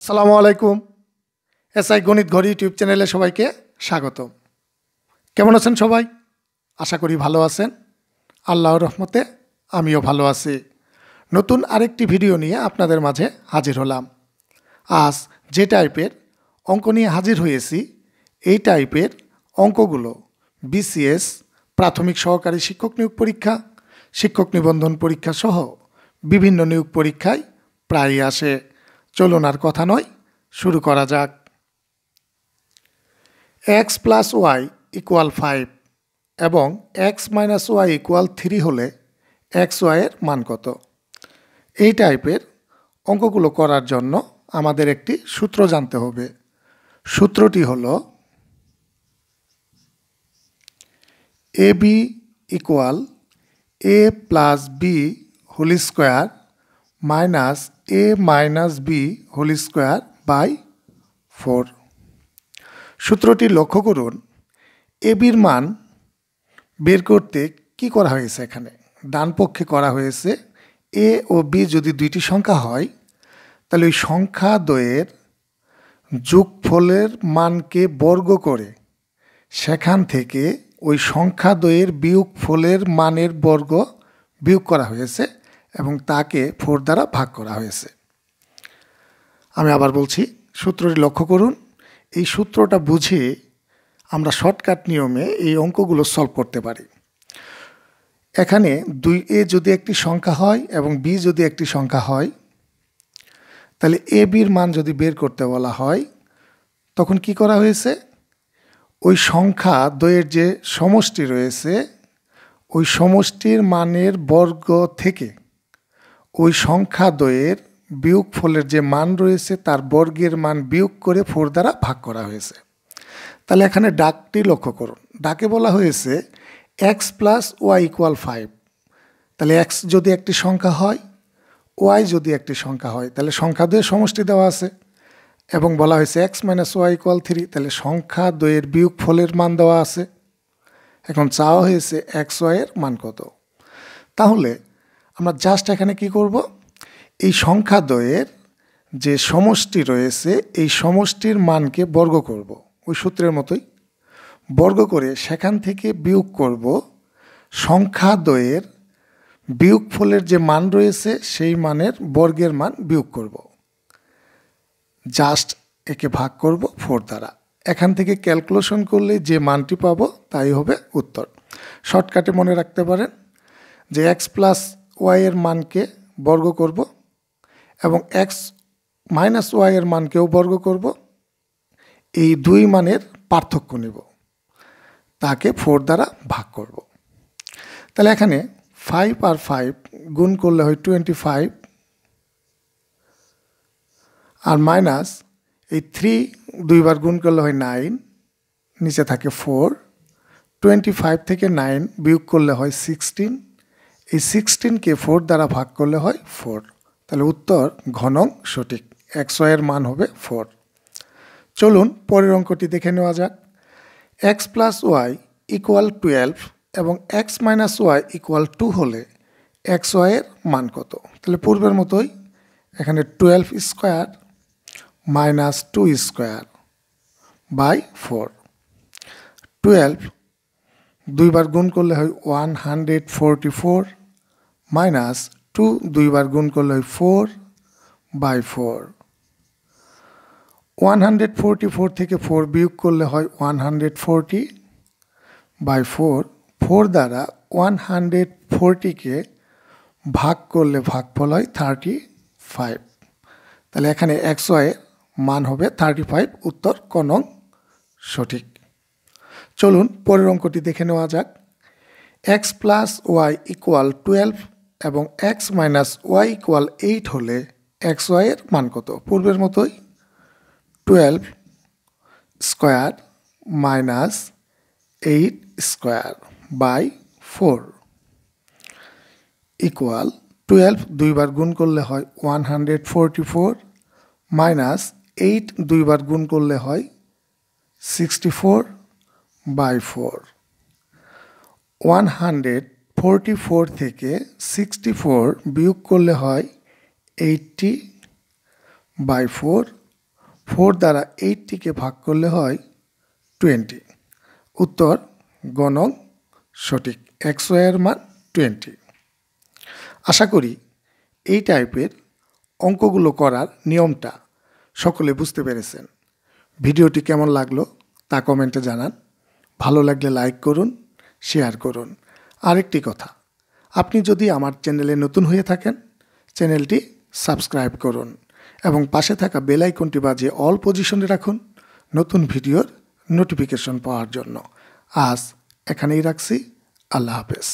আসসালামু আলাইকুম। এসআই গণিত ঘর ইউটিউব চ্যানেলে সবাইকে স্বাগত। কেমন আছেন সবাই? আশা করি ভালো আছেন। আল্লাহর রহমতে আমিও ভালো আছি। নতুন আরেকটি ভিডিও নিয়ে আপনাদের মাঝে হাজির হলাম। আজ যে টাইপের অঙ্ক নিয়ে হাজির হয়েছি, এই টাইপের অঙ্কগুলো বিসিএস, প্রাথমিক সহকারী শিক্ষক নিয়োগ পরীক্ষা, শিক্ষক নিবন্ধন পরীক্ষা সহ বিভিন্ন নিয়োগ পরীক্ষায় প্রায়ই আসে। চলুন আর কথা নয়, শুরু করা যাক। x প্লাস ওয়াই ইকুয়াল 5 এবং x মাইনাস ওয়াই ইকুয়াল 3 হলে এক্স ওয়াইয়ের মান কত? এই টাইপের অঙ্কগুলো করার জন্য আমাদের একটি সূত্র জানতে হবে। সূত্রটি হল A B equal A plus B whole square minus A minus B whole square by 4। সূত্রটি লক্ষ্য করুন। এ বির মান বের করতে কি করা হয়েছে? এখানে ডান পক্ষে করা হয়েছে এ ও বি যদি দুইটি সংখ্যা হয়, তাহলে ওই সংখ্যা দ্বয়ের যোগফলের মানকে বর্গ করে সেখান থেকে ওই সংখ্যা দ্বয়ের বিয়োগফলের মানের বর্গ বিয়োগ করা হয়েছে এবং তাকে 4 দ্বারা ভাগ করা হয়েছে। আমি আবার বলছি, সূত্রটি লক্ষ্য করুন। এই সূত্রটা বুঝে আমরা শর্টকাট নিয়মে এই অঙ্কগুলো সলভ করতে পারি। এখানে 2a যদি একটি সংখ্যা হয় এবং b যদি একটি সংখ্যা হয়, তাহলে এ বির মান যদি বের করতে বলা হয়, তখন কি করা হয়েছে? ওই সংখ্যা দ্বয়ের যে সমষ্টি রয়েছে, ওই সমষ্টির মানের বর্গ থেকে ওই সংখ্যা দ্বয়ের বিয়োগফলের যে মান রয়েছে তার বর্গের মান বিয়োগ করে 4 দ্বারা ভাগ করা হয়েছে। তাহলে এখানে ডাকটি লক্ষ্য করুন। ডাকে বলা হয়েছে এক্স প্লাস ওয়াই ইকুয়াল 5। তাহলে এক্স যদি একটি সংখ্যা হয়, ওয়াই যদি একটি সংখ্যা হয়, তাহলে সংখ্যা দ্বয়ের সমষ্টি দেওয়া আছে এবং বলা হয়েছে এক্স মাইনাস ওয়াই ইকুয়াল 3। তাহলে সংখ্যা দ্বয়ের বিয়োগফলের মান দেওয়া আছে। এখন চাওয়া হয়েছে এক্স ওয়াইয়ের মান কত। তাহলে আমরা জাস্ট এখানে কি করব? এই সংখ্যা দ্বয়ের যে সমষ্টি রয়েছে, এই সমষ্টির মানকে বর্গ করব, ওই সূত্রের মতোই বর্গ করে সেখান থেকে বিয়োগ করব সংখ্যা দ্বয়ের বিয়োগফলের যে মান রয়েছে সেই মানের বর্গের মান বিয়োগ করব। জাস্ট একে ভাগ করব 4 দ্বারা। এখান থেকে ক্যালকুলেশন করলে যে মানটি পাবো তাই হবে উত্তর। শর্টকাটে মনে রাখতে পারেন যে এক্স প্লাস ওয়াইয়ের মানকে বর্গ করব এবং এক্স মাইনাস ওয়াইয়ের মানকেও বর্গ করব। এই দুই মানের পার্থক্য নেব, তাকে 4 দ্বারা ভাগ করব। তাহলে এখানে 5 আর 5 গুণ করলে হয় 25 আর মাইনাস এই 3 দুইবার গুণ করলে হয় 9, নিচে থাকে 4। 25 থেকে 9 বিয়োগ করলে হয় 16। এই 16কে 4 দ্বারা ভাগ করলে হয় 4। তাহলে উত্তর ঘ নং সঠিক। এক্স ওয়াইয়ের মান হবে 4। চলুন পরের অঙ্কটি দেখে নেওয়া যাক। এক্স প্লাস ওয়াই ইকুয়াল 12 এবং এক্স মাইনাস ওয়াই ইকুয়াল 2 হলে এক্স ওয়াইয়ের মান কত? তাহলে পূর্বের মতোই এখানে 12 স্কোয়ার মাইনাস 2 স্কোয়ার বাই 4। 12 দুইবার গুণ করলে হয় 144 মাইনাস 2 দুইবার গুণ করলে হয় 4 বাই 4। 144 থেকে 4 বিয়োগ করলে হয় 140 বাই 4। 4 দ্বারা 140কে ভাগ করলে ভাগফল হয় 35। তাহলে এখানে এক্স ওয়াইয়ের মান হবে 35। উত্তর ক নং সঠিক। চলুন পরের অঙ্কটি দেখে নেওয়া যাক। এক্স প্লাস ওয়াই ইকুয়াল 12 এবং এক্স মাইনাস ওয়াই ইকুয়াল 8 হলে এক্স ওয়াইয়ের মান কত? পূর্বের মতোই 12 square minus 8 square by 4 equal 12 দুইবার গুণ করলে হয় 144 মাইনাস 8 দুইবার গুণ করলে হয় 64 বাই 4। 144 থেকে 64 বিয়োগ করলে হয় 80 বাই 4 4 দ্বারা 80কে ভাগ করলে হয় 20। উত্তর গ নং সঠিক। xy এর মান 20। আশা করি এই টাইপের অঙ্কগুলো করার নিয়মটা সকলে বুঝতে পেরেছেন। ভিডিওটি কেমন লাগলো তা কমেন্টে জানান। ভালো লাগলে লাইক করুন, শেয়ার করুন। আরেকটি কথা, আপনি যদি আমার চ্যানেলে নতুন হয়ে থাকেন, চ্যানেলটি সাবস্ক্রাইব করুন এবং পাশে থাকা বেল আইকনটি বাজিয়ে অল পজিশনে রাখুন নতুন ভিডিওর নোটিফিকেশন পাওয়ার জন্য। আজ এখানেই রাখছি। আল্লাহ হাফেজ।